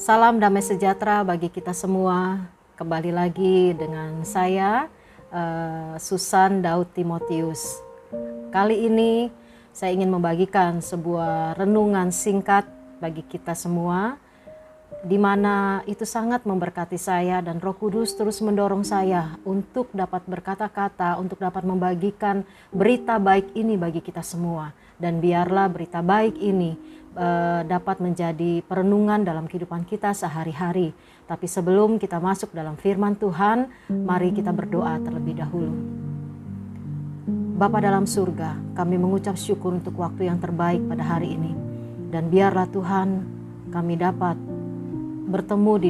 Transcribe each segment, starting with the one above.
Salam damai sejahtera bagi kita semua. Kembali lagi dengan saya, Susan Daud Timotius. Kali ini saya ingin membagikan sebuah renungan singkat bagi kita semua, di mana itu sangat memberkati saya, dan Roh Kudus terus mendorong saya untuk dapat berkata-kata, untuk dapat membagikan berita baik ini bagi kita semua. Dan biarlah berita baik ini dapat menjadi perenungan dalam kehidupan kita sehari-hari. Tapi sebelum kita masuk dalam firman Tuhan, mari kita berdoa terlebih dahulu. Bapa dalam surga, kami mengucap syukur untuk waktu yang terbaik pada hari ini. Dan biarlah Tuhan, kami dapat bertemu di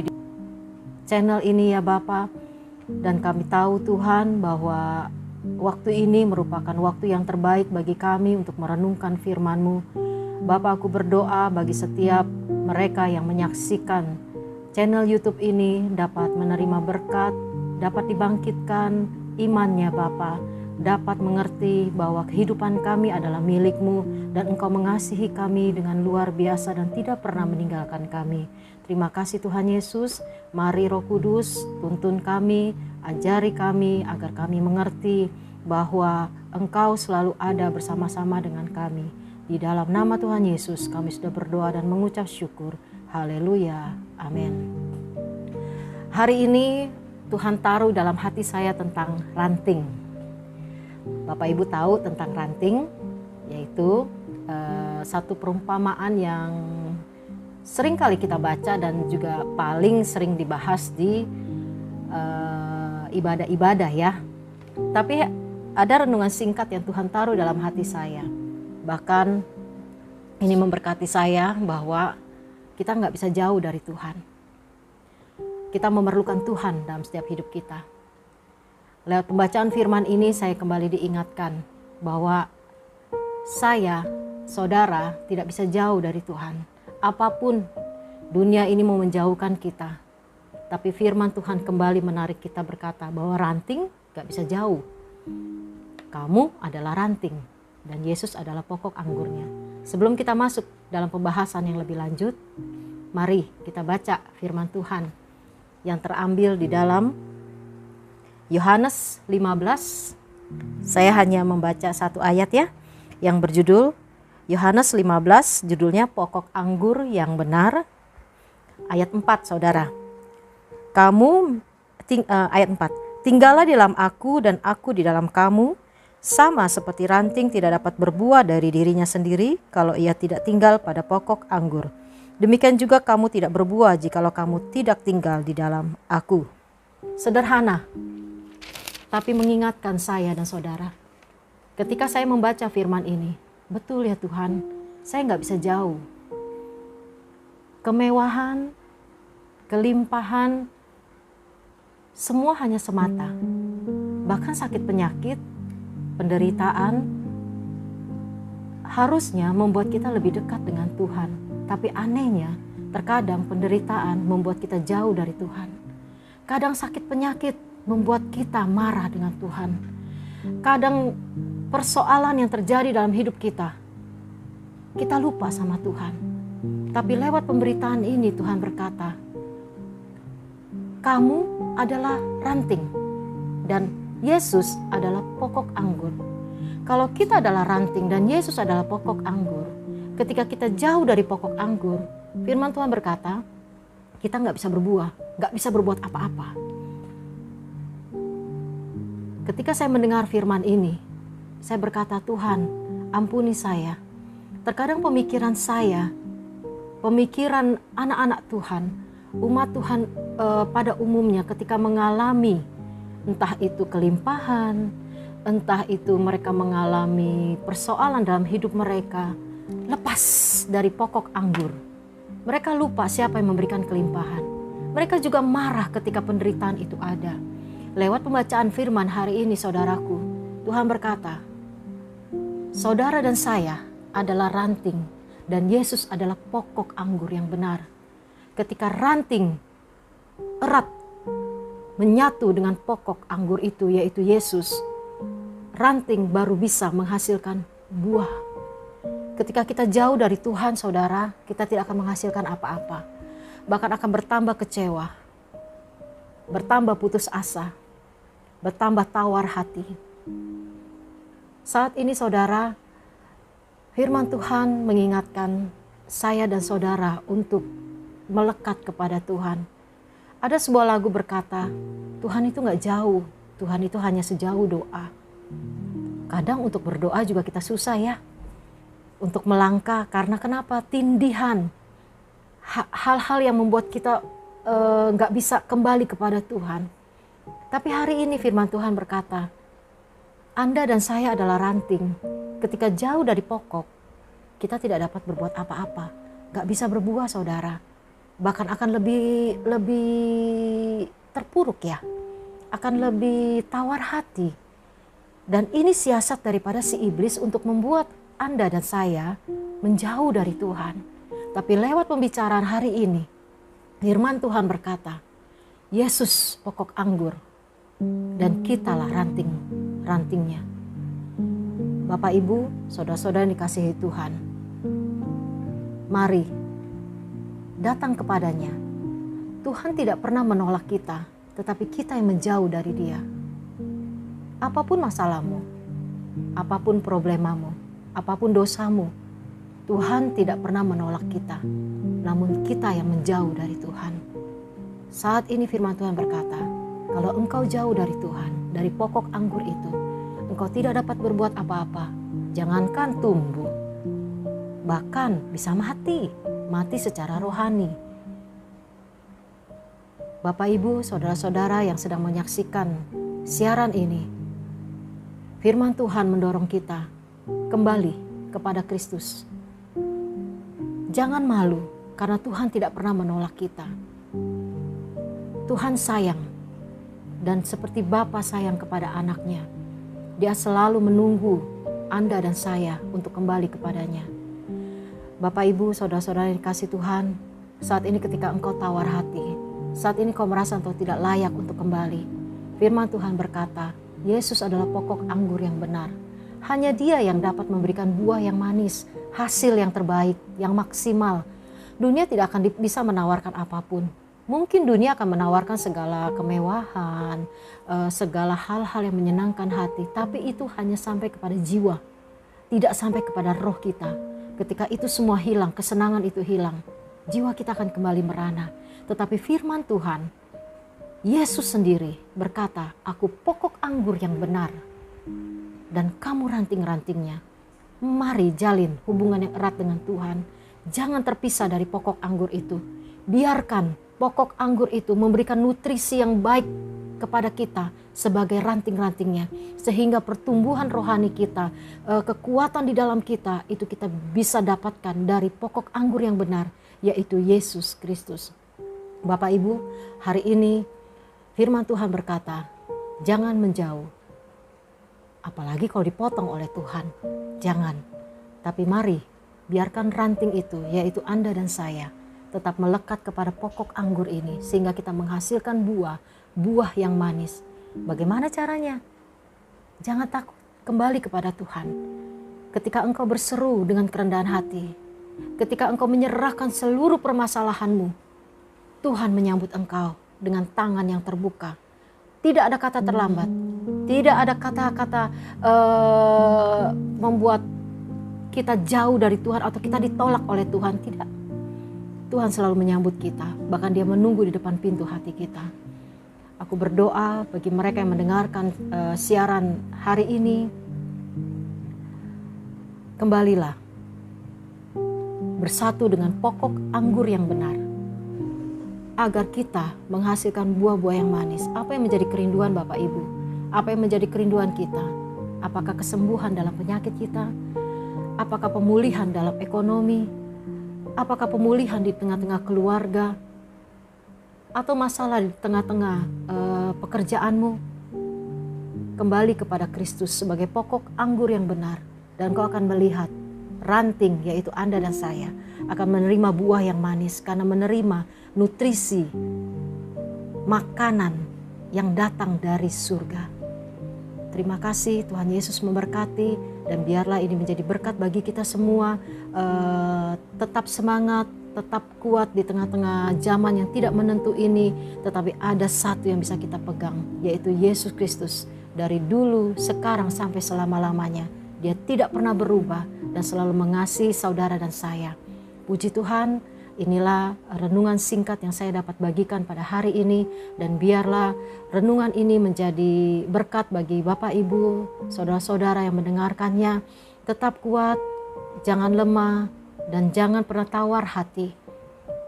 channel ini ya Bapa. Dan kami tahu Tuhan bahwa waktu ini merupakan waktu yang terbaik bagi kami untuk merenungkan firman-Mu. Bapa, aku berdoa bagi setiap mereka yang menyaksikan channel YouTube ini dapat menerima berkat, dapat dibangkitkan imannya Bapa, dapat mengerti bahwa kehidupan kami adalah milik-Mu dan Engkau mengasihi kami dengan luar biasa dan tidak pernah meninggalkan kami. Terima kasih Tuhan Yesus. Mari Roh Kudus tuntun kami, ajari kami agar kami mengerti bahwa Engkau selalu ada bersama-sama dengan kami. Di dalam nama Tuhan Yesus kami sudah berdoa dan mengucap syukur. Haleluya. Amin. Hari ini Tuhan taruh dalam hati saya tentang ranting. Bapak Ibu tahu tentang ranting, yaitu satu perumpamaan yang sering kali kita baca dan juga paling sering dibahas di ibadah-ibadah ya. Tapi ada renungan singkat yang Tuhan taruh dalam hati saya. Bahkan ini memberkati saya bahwa kita nggak bisa jauh dari Tuhan. Kita memerlukan Tuhan dalam setiap hidup kita. Lewat pembacaan firman ini saya kembali diingatkan bahwa saya, saudara, tidak bisa jauh dari Tuhan. Apapun dunia ini mau menjauhkan kita, tapi firman Tuhan kembali menarik kita berkata bahwa ranting nggak bisa jauh. Kamu adalah ranting dan Yesus adalah pokok anggurnya. Sebelum kita masuk dalam pembahasan yang lebih lanjut, mari kita baca firman Tuhan yang terambil di dalam Yohanes 15. Saya hanya membaca satu ayat ya, yang berjudul Yohanes 15, judulnya Pokok Anggur yang Benar. Ayat 4 saudara. Ayat 4. Tinggallah di dalam aku dan aku di dalam kamu. Sama seperti ranting tidak dapat berbuah dari dirinya sendiri kalau ia tidak tinggal pada pokok anggur. Demikian juga kamu tidak berbuah jikalau kamu tidak tinggal di dalam aku. Sederhana, tapi mengingatkan saya dan saudara. Ketika saya membaca firman ini, betul ya Tuhan, saya nggak bisa jauh. Kemewahan, kelimpahan, semua hanya semata. Bahkan sakit penyakit, penderitaan harusnya membuat kita lebih dekat dengan Tuhan. Tapi anehnya, terkadang penderitaan membuat kita jauh dari Tuhan. Kadang sakit penyakit membuat kita marah dengan Tuhan. Kadang persoalan yang terjadi dalam hidup kita lupa sama Tuhan. Tapi lewat pemberitaan ini Tuhan berkata, kamu adalah ranting dan Yesus adalah pokok anggur. Kalau kita adalah ranting dan Yesus adalah pokok anggur, ketika kita jauh dari pokok anggur, firman Tuhan berkata, kita nggak bisa berbuah, nggak bisa berbuat apa-apa. Ketika saya mendengar firman ini, saya berkata, Tuhan, ampuni saya. Terkadang pemikiran saya, pemikiran anak-anak Tuhan, umat Tuhan pada umumnya ketika mengalami entah itu kelimpahan, entah itu mereka mengalami persoalan dalam hidup mereka, lepas dari pokok anggur. Mereka lupa siapa yang memberikan kelimpahan. Mereka juga marah ketika penderitaan itu ada. Lewat pembacaan firman hari ini saudaraku, Tuhan berkata, saudara dan saya adalah ranting dan Yesus adalah pokok anggur yang benar. Ketika ranting erat menyatu dengan pokok anggur itu, yaitu Yesus, ranting baru bisa menghasilkan buah. Ketika kita jauh dari Tuhan, saudara, kita tidak akan menghasilkan apa-apa. bahkan akan bertambah kecewa, bertambah putus asa, bertambah tawar hati. Saat ini saudara, firman Tuhan mengingatkan saya dan saudara untuk melekat kepada Tuhan. Ada sebuah lagu berkata, Tuhan itu gak jauh, Tuhan itu hanya sejauh doa. Kadang untuk berdoa juga kita susah ya. Untuk melangkah, karena kenapa? Tindihan. Hal-hal yang membuat kita gak bisa kembali kepada Tuhan. Tapi hari ini firman Tuhan berkata, Anda dan saya adalah ranting. Ketika jauh dari pokok, kita tidak dapat berbuat apa-apa. Gak bisa berbuah saudara. Bahkan akan lebih terpuruk ya. Akan lebih tawar hati. Dan ini siasat daripada si iblis untuk membuat Anda dan saya menjauh dari Tuhan. Tapi lewat pembicaraan hari ini, firman Tuhan berkata, Yesus pokok anggur dan kitalah rantingnya. Bapak Ibu, saudara-saudara yang dikasihi Tuhan, mari datang kepadanya. Tuhan tidak pernah menolak kita, tetapi kita yang menjauh dari Dia. Apapun masalahmu, apapun problemamu, apapun dosamu, Tuhan tidak pernah menolak kita. Namun kita yang menjauh dari Tuhan. Saat ini firman Tuhan berkata, kalau engkau jauh dari Tuhan, dari pokok anggur itu, engkau tidak dapat berbuat apa-apa. Jangankan tumbuh, bahkan bisa mati secara rohani. Bapak Ibu, saudara-saudara yang sedang menyaksikan siaran ini, firman Tuhan mendorong kita kembali kepada Kristus. Jangan malu karena Tuhan tidak pernah menolak kita. Tuhan sayang, dan seperti Bapa sayang kepada anaknya, Dia selalu menunggu Anda dan saya untuk kembali kepadanya. Bapak Ibu, saudara-saudara yang dikasihi Tuhan, saat ini ketika engkau tawar hati, saat ini kau merasa engkau tidak layak untuk kembali, firman Tuhan berkata, Yesus adalah pokok anggur yang benar. Hanya Dia yang dapat memberikan buah yang manis, hasil yang terbaik, yang maksimal. Dunia tidak akan bisa menawarkan apapun. Mungkin dunia akan menawarkan segala kemewahan, segala hal-hal yang menyenangkan hati. Tapi itu hanya sampai kepada jiwa, tidak sampai kepada roh kita. Ketika itu semua hilang, kesenangan itu hilang, jiwa kita akan kembali merana. Tetapi firman Tuhan, Yesus sendiri berkata, aku pokok anggur yang benar dan kamu ranting-rantingnya. Mari jalin hubungan yang erat dengan Tuhan. Jangan terpisah dari pokok anggur itu. Biarkan pokok anggur itu memberikan nutrisi yang baik kepada kita sebagai ranting-rantingnya. Sehingga pertumbuhan rohani kita, kekuatan di dalam kita, itu kita bisa dapatkan dari pokok anggur yang benar, yaitu Yesus Kristus. Bapak Ibu, hari ini firman Tuhan berkata, jangan menjauh. Apalagi kalau dipotong oleh Tuhan, jangan. Tapi mari, biarkan ranting itu, yaitu Anda dan saya, tetap melekat kepada pokok anggur ini, sehingga kita menghasilkan buah yang manis. Bagaimana caranya? Jangan takut, kembali kepada Tuhan. Ketika engkau berseru dengan kerendahan hati, ketika engkau menyerahkan seluruh permasalahanmu, Tuhan menyambut engkau dengan tangan yang terbuka. Tidak ada kata terlambat, tidak ada kata-kata membuat kita jauh dari Tuhan atau kita ditolak oleh Tuhan, tidak. Tuhan selalu menyambut kita, bahkan Dia menunggu di depan pintu hati kita. Aku berdoa bagi mereka yang mendengarkan siaran hari ini, kembalilah bersatu dengan pokok anggur yang benar, agar kita menghasilkan buah-buah yang manis. Apa yang menjadi kerinduan Bapak Ibu? Apa yang menjadi kerinduan kita? Apakah kesembuhan dalam penyakit kita? Apakah pemulihan dalam ekonomi? Apakah pemulihan di tengah-tengah keluarga? Atau masalah di tengah-tengah pekerjaanmu? Kembali kepada Kristus sebagai pokok anggur yang benar. Dan kau akan melihat ranting, yaitu Anda dan saya, akan menerima buah yang manis karena menerima nutrisi, makanan yang datang dari surga. Terima kasih, Tuhan Yesus memberkati, dan biarlah ini menjadi berkat bagi kita semua. Tetap semangat, tetap kuat di tengah-tengah zaman yang tidak menentu ini. Tetapi ada satu yang bisa kita pegang, yaitu Yesus Kristus. Dari dulu, sekarang, sampai selama-lamanya. Dia tidak pernah berubah dan selalu mengasihi saudara dan saya. Puji Tuhan, inilah renungan singkat yang saya dapat bagikan pada hari ini. Dan biarlah renungan ini menjadi berkat bagi Bapak, Ibu, saudara-saudara yang mendengarkannya. Tetap kuat, jangan lemah, dan jangan pernah tawar hati.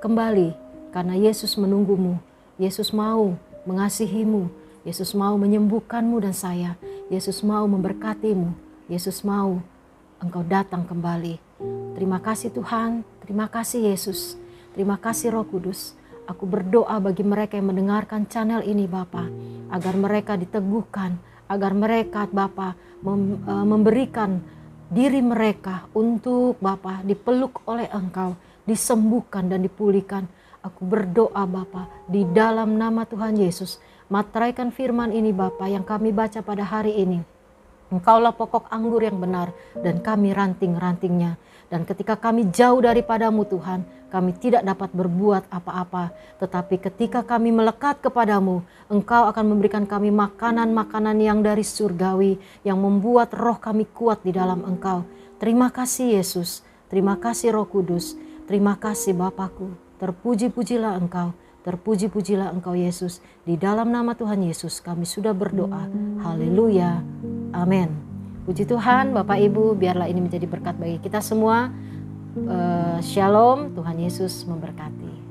Kembali, karena Yesus menunggumu. Yesus mau mengasihimu. Yesus mau menyembuhkanmu dan saya. Yesus mau memberkatimu. Yesus mau engkau datang kembali. Terima kasih Tuhan, terima kasih Yesus, terima kasih Roh Kudus. Aku berdoa bagi mereka yang mendengarkan channel ini Bapa, agar mereka diteguhkan, agar mereka Bapa memberikan diri mereka untuk Bapa dipeluk oleh Engkau, disembuhkan dan dipulihkan. Aku berdoa Bapa di dalam nama Tuhan Yesus, materaikan firman ini Bapa yang kami baca pada hari ini. Engkaulah pokok anggur yang benar dan kami ranting-rantingnya. Dan ketika kami jauh daripadamu Tuhan, kami tidak dapat berbuat apa-apa. Tetapi ketika kami melekat kepadamu, Engkau akan memberikan kami makanan-makanan yang dari surgawi, yang membuat roh kami kuat di dalam Engkau. Terima kasih Yesus, terima kasih Roh Kudus, terima kasih Bapakku. Terpuji-pujilah Engkau, terpuji-pujilah Engkau Yesus. Di dalam nama Tuhan Yesus kami sudah berdoa. Haleluya. Amin. Puji Tuhan, Bapak Ibu, biarlah ini menjadi berkat bagi kita semua. Shalom, Tuhan Yesus memberkati.